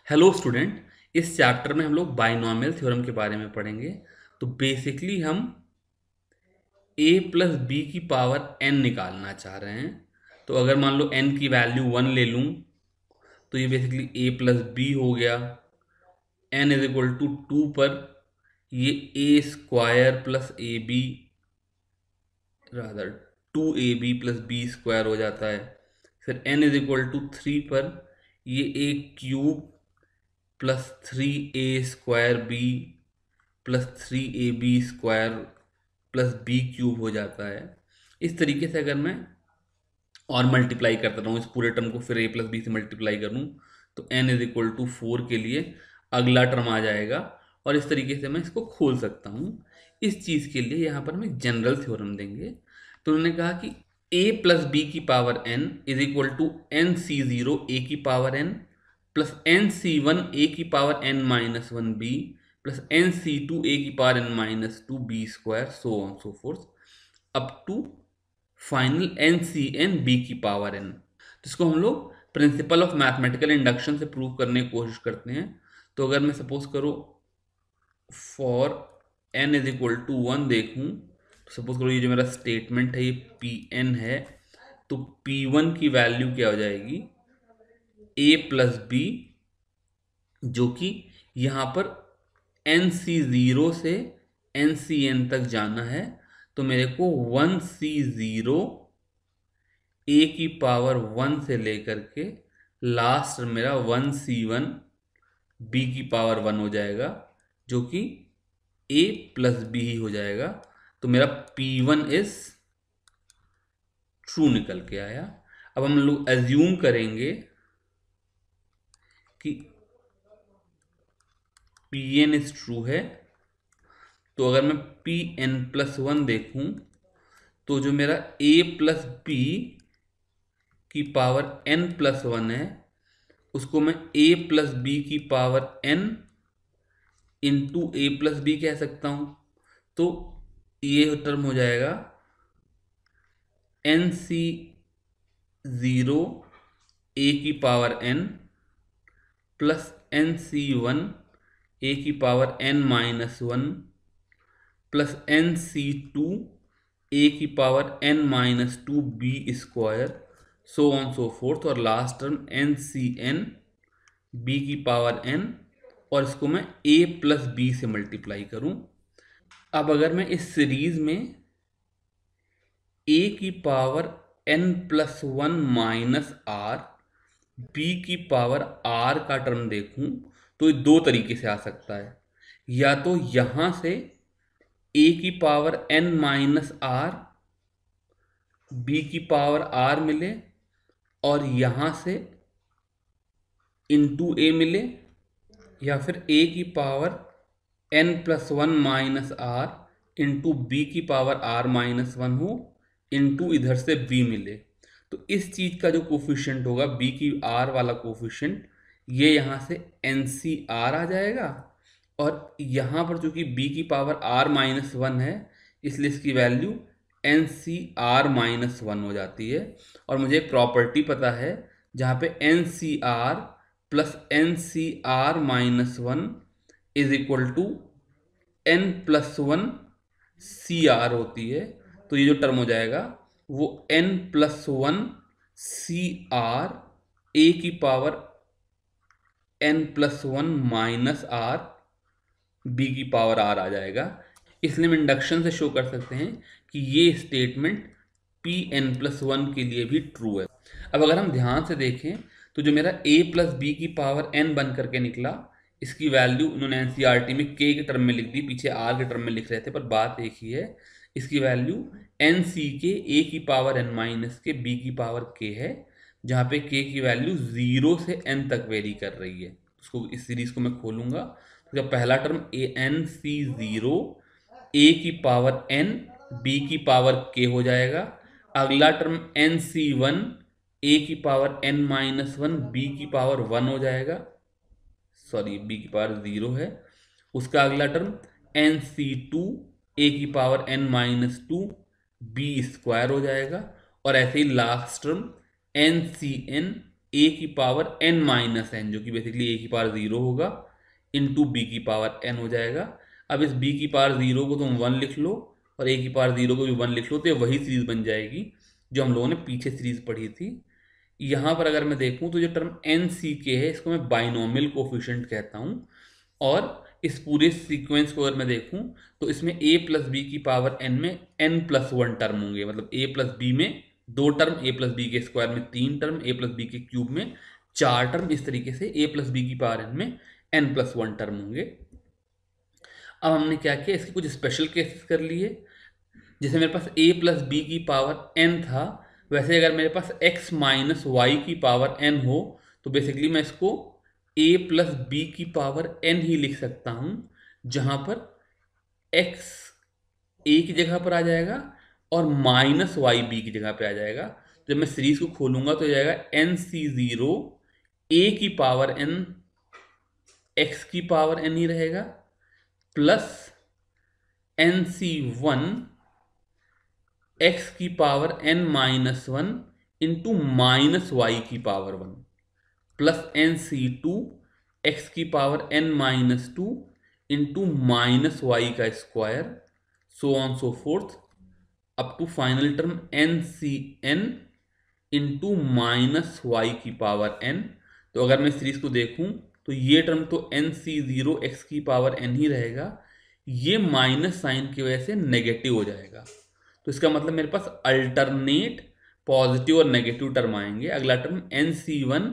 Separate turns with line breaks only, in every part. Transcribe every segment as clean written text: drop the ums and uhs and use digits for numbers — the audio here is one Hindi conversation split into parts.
Hello student. इस चैप्टर में हम लोग बाइनॉमियल थ्योरम के बारे में पढ़ेंगे। तो बेसिकली हम a प्लस बी की पावर n निकालना चाह रहे हैं। तो अगर मान लो n की वैल्यू 1 ले लूँ तो ये बेसिकली a प्लस बी हो गया। n इज इक्वल टू 2 पर ये a square plus a b rather 2ab plus b square हो जाता है। फिर n इज इक्वल टू 3 पर ये a cube plus 3a square b plus 3ab square plus b cube हो जाता है। इस तरीके से अगर मैं और मल्टीप्लाई करता रहूँ इस पूरे टर्म को, फिर a प्लस बी से मल्टीप्लाई करूँ तो n इज इक्वल टू 4 के लिए अगला टर्म आ जाएगा। और इस तरीके से मैं इसको खोल सकता हूँ। इस चीज़ के लिए यहाँ पर हम एक जनरल थ्योरम देंगे। तो उन्होंने कहा कि a प्लस बी की power n is equal to n c zero a की power n plus n c one a की power n minus one b plus n c two a की power n minus two b square so on so forth up to final n c n b की पावर n। जिसको हम लोग प्रिंसिपल ऑफ मैथमेटिकल इंडक्शन से प्रूव करने की कोशिश करते हैं। तो अगर मैं सपोज करो for n is equal to one देखूं तो सपोज करो ये जो मेरा स्टेटमेंट है ये पी एन है। तो पी वन की वैल्यू क्या हो जाएगी a प्लस बी, जो कि यहाँ पर एन सी जीरो से एन सी एन तक जाना है। तो मेरे को वन सी जीरो ए की पावर वन से लेकर के लास्ट मेरा वन सी वन बी की पावर वन हो जाएगा, जो कि ए प्लस बी ही हो जाएगा। तो मेरा पी वन इज ट्रू निकल के आया। अब हम लोग एज्यूम करेंगे कि पी एन इज ट्रू है। तो अगर मैं पी एन प्लस वन देखूं तो जो मेरा ए प्लस बी की पावर n प्लस वन है उसको मैं a प्लस बी की पावर n इंटू ए प्लस बी कह सकता हूं। तो ये टर्म हो जाएगा एन सी जीरो ए की power n plus n c one a की power n minus one plus n c two a की power n minus two b square so on so forth और last term n c n b की पावर n और इसको मैं a प्लस बी से मल्टीप्लाई करूं। अब अगर मैं इस सीरीज में a की power n plus one minus r b की पावर r का टर्म देखूं तो ये दो तरीके से आ सकता है। या तो यहां से a की power n minus r b की पावर r मिले और यहां से इंटू ए मिले, या फिर a की power n plus one minus r into b की पावर r माइनस वन हो इंटू इधर से b मिले। तो इस चीज का जो कोफिशिएंट होगा b की r वाला कोफिशिएंट ये यहाँ से NCR आ जाएगा और यहाँ पर चूंकि b की पावर r माइनस वन है इसलिए इसकी वैल्यू NCR माइनस वन हो जाती है। और मुझे एक प्रॉपर्टी पता है जहाँ पे NCR plus NCR minus one is equal to n plus one CR होती है। तो ये जो टर्म हो जाएगा वो n plus one CR a की power n plus one minus r b की पावर r आ जाएगा। इसलिए हम इंडक्शन से शो कर सकते हैं कि ये statement P n plus one के लिए भी ट्रू है। अब अगर हम ध्यान से देखें तो जो मेरा a प्लस बी की पावर n बन करके निकला इसकी वैल्यू उन्होंने एनसीईआरटी में k के टर्म में लिख दी, पीछे r के टर्म में लिख रहे थे पर बात एक ही है। इसकी वैल्यू एन सी के a की पावर n माइनस के b की पावर k है, जहाँ पे k की वैल्यू 0 से n तक वेरी कर रही है। उसको इस सीरीज को मैं खोलूंगा तो पहला term a n c zero a की पावर n b की पावर k हो जाएगा। अगला term n c one a की power n minus one b की पावर वन हो जाएगा, सॉरी बी की पावर 0 है। उसका अगला term n c two a की power n minus two b square हो जाएगा और ऐसे ही last term n c n a की पावर एन माइनस एन, जो कि बेसिकली ए की पावर 0 होगा, इंटू बी की पावर एन हो जाएगा। अब इस बी की पावर 0 को तुम 1 लिख लो और ए की पावर 0 को भी 1 लिख लो, तो ये वही सीरीज बन जाएगी जो हम लोगों ने पीछे सीरीज पढ़ी थी। यहाँ पर अगर मैं देखूँ तो जो टर्म एन सी के है इसको मैं बाइनोमियल कोफिशिएंट कहता हूँ, और इस पूरे सीक्वेंस को अगर मैं देखूँ तो इसमें a प्लस बी की पावर n में n प्लस 1 टर्म होंगे, मतलब a प्लस बी में 2 टर्म, a प्लस बी के स्क्वायर में 3 टर्म, a प्लस बी के क्यूब में 4 टर्म, इस तरीके से a प्लस बी की पावर n में n प्लस 1 टर्म होंगे। अब हमने क्या किया, इसके कुछ स्पेशल केसेस कर लिए। जैसे मेरे पास a प्लस बी की पावर n था, वैसे अगर मेरे पास x माइनस वाई की पावर n हो तो बेसिकली मैं इसको a प्लस बी की पावर n ही लिख सकता हूं, जहां पर x a की जगह पर आ जाएगा और माइनस वाई बी की जगह पे आ जाएगा। जब मैं सीरीज को खोलूंगा तो जाएगा एन सी जीरो a की पावर n x की पावर n ही रहेगा, plus n c one x की power n minus 1 into minus y की power 1, plus n c two x की power n minus 2 into minus y का square, so on so forth up to final term n c n into minus y की पावर n। तो अगर मैं सीरीज को देखूं तो ये टर्म तो एन सी जीरो एक्स की पावर n ही रहेगा, ये माइनस साइन की वजह से नेगेटिव हो जाएगा। तो इसका मतलब मेरे पास अल्टरनेट पॉजिटिव और नेगेटिव टर्म आएंगे। अगला term n c one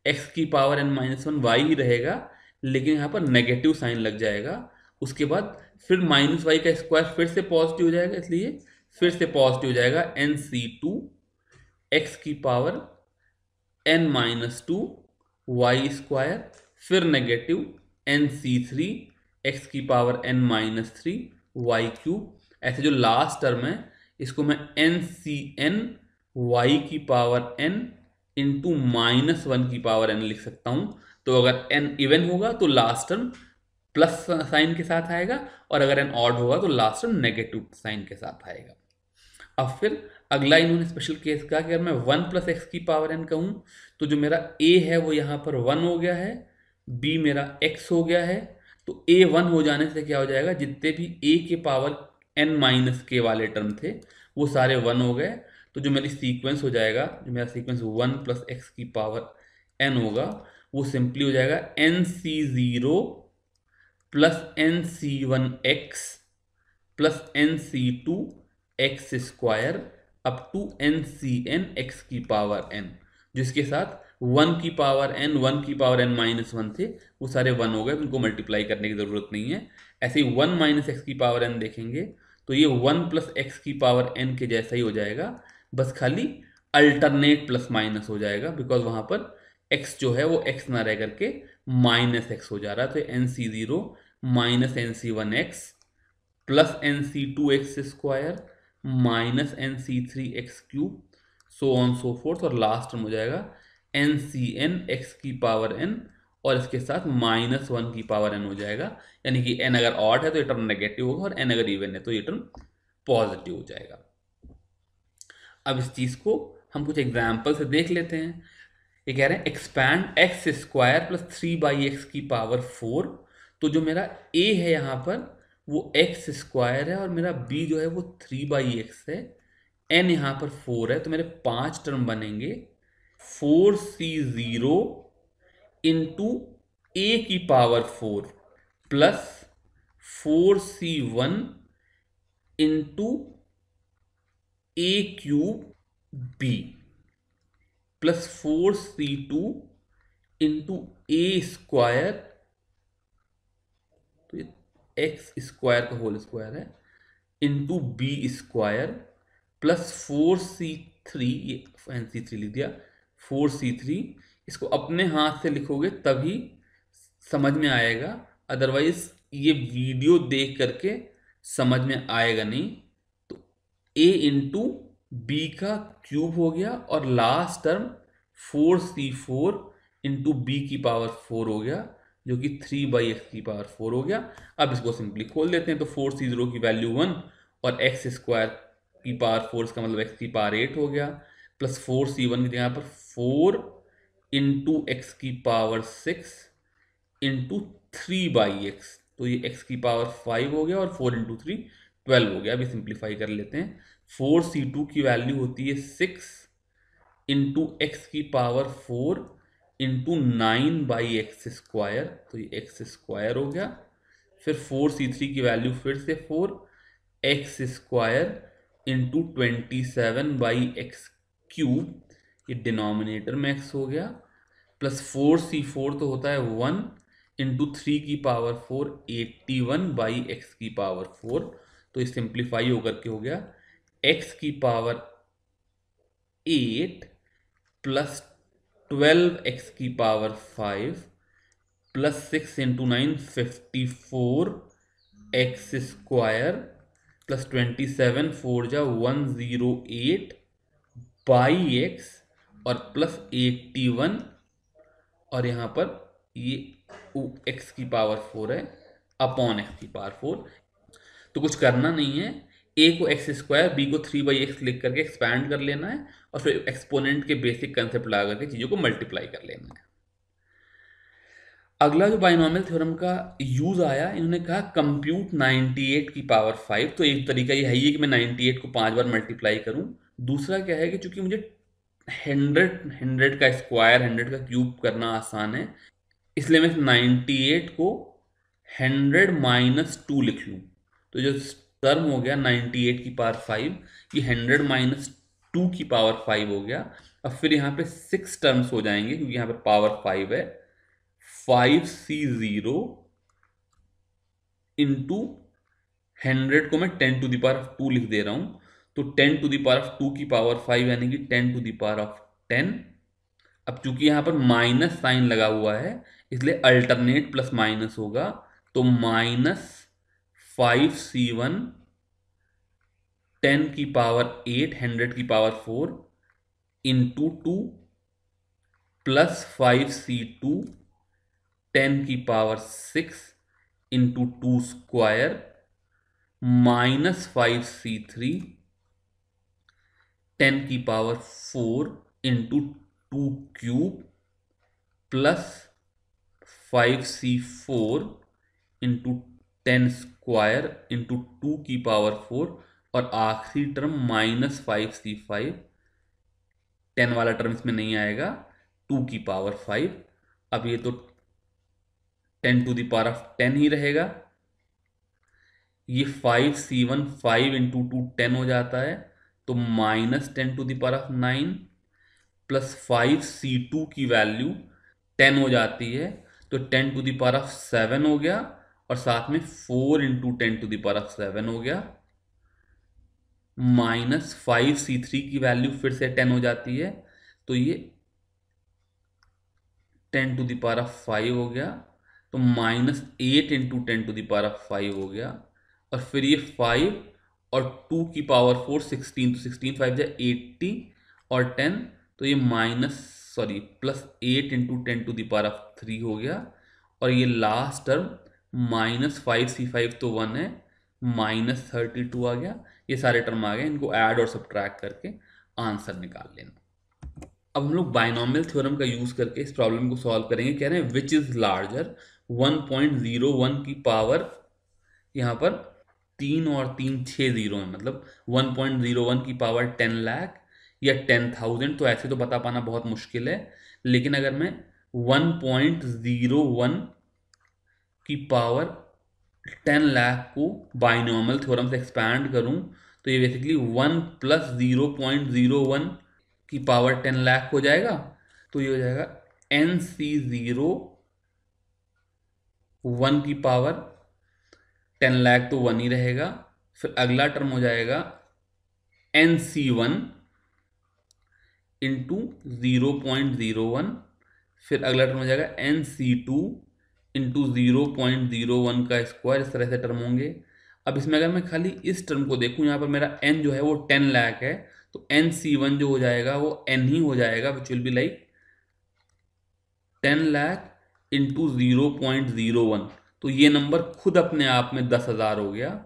x की पावर n माइनस 1 वाई ही रहेगा, लेकिन यहाँ पर नेगेटिव साइन लग जाएगा। उसके बाद फिर माइनस वाई का स्क्वायर फिर से पॉजिटिव हो जाएगा, इसलिए फिर से पॉजिटिव हो जाएगा एन सी टू एक्स की power n minus 2 y square, फिर negative n c three x की power n minus 3 y cube. ऐसे जो लास्ट टर्म है इसको मैं एन सी एन वाई की पावर n इंटू माइनस 1 की पावर n लिख सकता हूं। तो अगर n इवन होगा तो लास्ट टर्म प्लस साइन के साथ आएगा, और अगर n ऑड होगा तो लास्ट टर्म नेगेटिव साइन के साथ आएगा। अब फिर अगला इन्होंने स्पेशल केस कहा कि अगर मैं 1 प्लस एक्स की पावर n कहूं तो जो मेरा a है वो यहां पर 1 हो गया है, b मेरा x हो गया है। तो a 1 हो जाने से क्या हो जाएगा, जितने भी a के पावर n माइनस के वाले टर्म थे वो सारे 1 हो गए। तो जो मेरी सीक्वेंस हो जाएगा, जो मेरा सीक्वेंस 1 प्लस एक्स की पावर n होगा, वो सिंपली हो जाएगा n c zero plus n c one x plus n c two x square up to n c n x की पावर n, जिसके साथ 1 की पावर n 1 की पावर n माइनस 1 थे वो सारे 1 हो गए, उनको मल्टीप्लाई करने की जरूरत नहीं है। ऐसे ही 1 माइनस एक्स की पावर n देखेंगे तो ये 1 प्लस एक्स की पावर n के जैसा ही हो जाएगा, बस खाली अल्टरनेट प्लस माइनस हो जाएगा, बिकॉज वहां पर x जो है वो x ना रह करके माइनस एक्स हो जा रहा है। तो n c zero minus n c one x plus n c two x square minus n c three x cube, so on so forth, और लास्ट में हो जाएगा एन सी एन एक्स की पावर n और इसके साथ माइनस 1 की पावर n हो जाएगा। यानी कि n अगर ऑड है तो ये टर्म नेगेटिव होगा और n अगर इवन है तो ये टर्म पॉजिटिव हो जाएगा। अब इस चीज को हम कुछ एग्जाम्पल से देख लेते हैं। ये कह रहे हैं expand x square plus 3/x की पावर 4। तो जो मेरा a है यहाँ पर वो एक्स स्क्वायर है और मेरा b जो है वो 3/x है, n यहाँ पर 4 है, तो मेरे 5 टर्म बनेंगे 4c0 इंटू a की power 4 plus 4c1 into a cube b plus 4c2 into a square, तो ये एक्स स्क्वायर का होल स्क्वायर है, into b square plus 4c3, ये c3 लिख दिया, 4c3। इसको अपने हाथ से लिखोगे तभी समझ में आएगा, अदरवाइज ये वीडियो देख करके समझ में आएगा नहीं। तो a इंटू बी का क्यूब हो गया और last term 4c4 into b की पावर 4 हो गया, जो कि 3/x की पावर 4 हो गया। अब इसको सिंपली खोल देते हैं, तो 4c0 की वैल्यू 1 और एक्स स्क्वायर की पावर 4, इसका मतलब x की पावर 8 हो गया, प्लस 4c1 की जगह पर 4 इंटू एक्स की पावर 6 इंटू 3/x, तो ये x की पावर 5 हो गया और 4 इंटू 3 12 हो गया। अभी सिंप्लीफाई कर लेते हैं। 4c2 की वैल्यू होती है 6 इंटू एक्स की पावर 4 इंटू 9/x², तो ये x² हो गया। फिर 4c3 की वैल्यू फिर से 4x² इंटू 27/x³, ये डिनोमिनेटर में x हो गया, प्लस 4c4 तो होता है 1 इंटू 3 की पावर 4 81/x⁴, तो ये सिंप्लीफाई होकर के हो गया x की पावर 8 प्लस 12x की power 5 plus 6 into 9 54x² plus 27 4 जा 108/x और प्लस 81, और यहाँ पर ये x की पावर 4 है अपॉन x की पावर 4। तो कुछ करना नहीं है, a को x², b को 3/x लिख करके एक्सपैंड कर लेना है और फिर एक्सपोनेंट के बेसिक कंसेप्ट लगा करके चीज़ों को मल्टीप्लाई कर लेना है। अगला जो बाइनोमियल थ्योरम का यूज आया, इन्होंने कहा कंप्यूट 98 की पावर 5। तो एक तरीका ये है ही कि मैं 98 को 5 बार मल्टीप्लाई करूं। दूसरा क्या है कि चूंकि मुझे 100 का स्क्वायर 100 का क्यूब करना आसान है, इसलिए मैं 98 को 100 - 2 लिख लूँ। तो जो टर्म हो गया 98 की पावर 5, ये 100 - 2 की पावर 5 हो गया। अब फिर यहाँ पे 6 टर्म्स हो जाएंगे क्योंकि यहाँ पे पावर 5 है। 5c0 इंटू 100 को मैं 10⁻² लिख दे रहा हूं, तो 10⁻² की पावर 5 यानी कि 10⁻10। अब चूंकि यहां पर माइनस साइन लगा हुआ है इसलिए अल्टरनेट प्लस माइनस होगा, तो -5c1 10 की पावर 8 100 की पावर 4 इंटू 2 प्लस 5c2 10 की पावर 6 इंटू 2² -5c3 10 की power 4 into 2³ plus 5c4 into 10² into 2 की पावर 4 और आखिरी टर्म -5c5, 10 वाला टर्म इसमें नहीं आएगा, 2 की पावर 5। अब ये तो 10⁻10 ही रहेगा। ये 5c1 5 इंटू 2 10 हो जाता है, तो -10⁹ प्लस 5c2 की वैल्यू 10 हो जाती है, तो 10⁻7 हो गया और साथ में 4 इंटू 10⁻7 हो गया, -5c3 की वैल्यू फिर से 10 हो जाती है, तो ये 10⁵ हो गया, तो -8 इंटू 10⁵ हो गया, और फिर ये 5 और 2 की पावर 4 16, तो 16 5 जा 80 और 10, तो ये प्लस 8 इंटू 10⁻3 हो गया, और ये लास्ट टर्म -5c5 तो 1 है, -32 आ गया। ये सारे टर्म आ गए, इनको ऐड और सब्ट्रैक्ट करके आंसर निकाल लेना। अब हम लोग बाइनोमियल थ्योरम का यूज करके इस प्रॉब्लम को सॉल्व करेंगे। कह रहे हैं विच इज लार्जर, 1.01 की पावर, यहाँ पर 3 और 3 6 जीरो है, मतलब 1.01 की पावर 10 लाख या 10,000। तो ऐसे तो बता पाना बहुत मुश्किल है, लेकिन अगर मैं 1.01 की पावर 10 लाख को बाइनोमियल थ्योरम से एक्सपैंड करूं, तो ये बेसिकली 1 प्लस 0.01 की पावर 10 लाख हो जाएगा। तो ये हो जाएगा NC0 1 की पावर 10 लाख, तो 1 ही रहेगा। फिर अगला टर्म हो जाएगा NC1 इंटू 0.01, फिर अगला टर्म हो जाएगा NC2 इंटू 0.01 का स्क्वायर। इस तरह से टर्म होंगे। अब इसमें अगर मैं खाली इस टर्म को देखूं, यहाँ पर मेरा n जो है वो 10 लाख है, तो NC1 जो हो जाएगा वो n ही हो जाएगा, which will be like 10 lakh into 0.01। तो ये नंबर खुद अपने आप में 10,000 हो गया,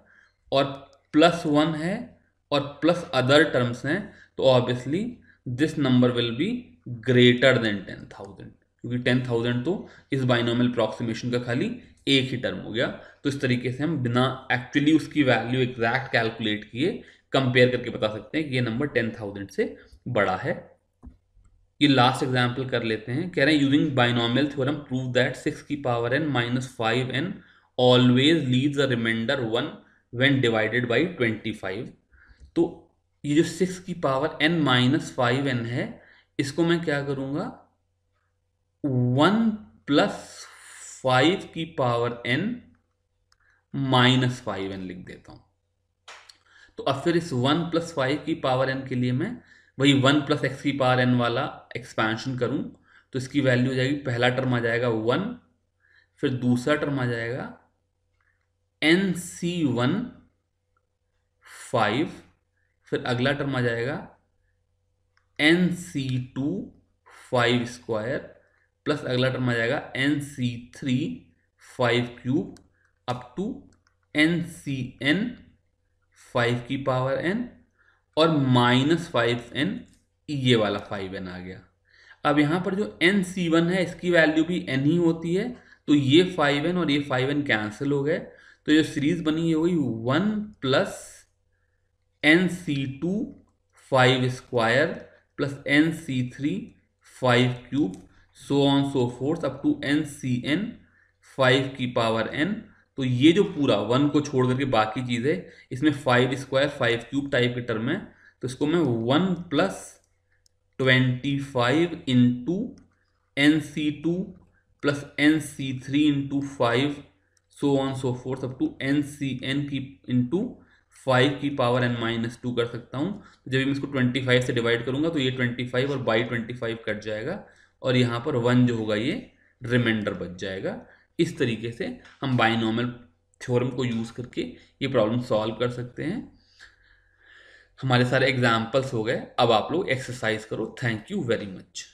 और +1 है और प्लस अदर टर्म्स हैं, तो obviously this number will be greater than 10,000, क्योंकि 10,000 तो इस बाइनोमियल अप्रॉक्सीमेशन का खाली एक ही टर्म हो गया। तो इस तरीके से हम बिना एक्चुअली उसकी वैल्यू एग्जैक्ट कैलकुलेट किए कंपेयर करके बता सकते हैं कि ये नंबर 10,000 से बड़ा है। ये लास्ट एग्जाम्पल कर लेते हैं। कह रहे हैं using binomial theorem prove that 6 की power n minus 5n always leaves a remainder 1 when divided by 25। तो ये जो 6 की पावर n माइनस 5n है, इसको मैं क्या करूंगा, 1 प्लस 5 की पावर n माइनस 5n लिख देता हूं। तो अब फिर इस 1 प्लस 5 की पावर n के लिए मैं वही 1 प्लस एक्स की पावर n वाला एक्सपेंशन करूं, तो इसकी वैल्यू हो जाएगी, पहला टर्म आ जाएगा 1, फिर दूसरा टर्म आ जाएगा nc1 5, फिर अगला टर्म आ जाएगा nc2 5 स्क्वायर, प्लस अगला टर्म आ जाएगा nc3 5 cube, up to ncn 5 की पावर n और माइनस 5n, ये वाला 5n आ गया। अब यहां पर जो nc1 है इसकी वैल्यू भी n ही होती है, तो ये 5n और ये 5n कैंसिल हो गए, तो ये सीरीज बनी है वही 1 plus nc2 5 square plus nc3 5 cube, so on so forth up to ncn 5 की पावर n। तो ये जो पूरा 1 को छोड़ करके बाकी चीजें, इसमें 5 स्क्वायर 5 क्यूब टाइप के टर्म है, तो इसको मैं 1 plus 25 into nc2 plus nc3 into 5 so on so forth up to ncn की इंटू 5 की पावर n माइनस 2 कर सकता हूँ। तो जब मैं इसको 25 से डिवाइड करूंगा तो ये 25 और बाई 25 कट जाएगा, और यहाँ पर 1 जो होगा ये रिमाइंडर बच जाएगा। इस तरीके से हम बाइनोमियल थ्योरम को यूज़ करके ये प्रॉब्लम सॉल्व कर सकते हैं। हमारे सारे एग्जाम्पल्स हो गए, अब आप लोग एक्सरसाइज करो। Thank you very much.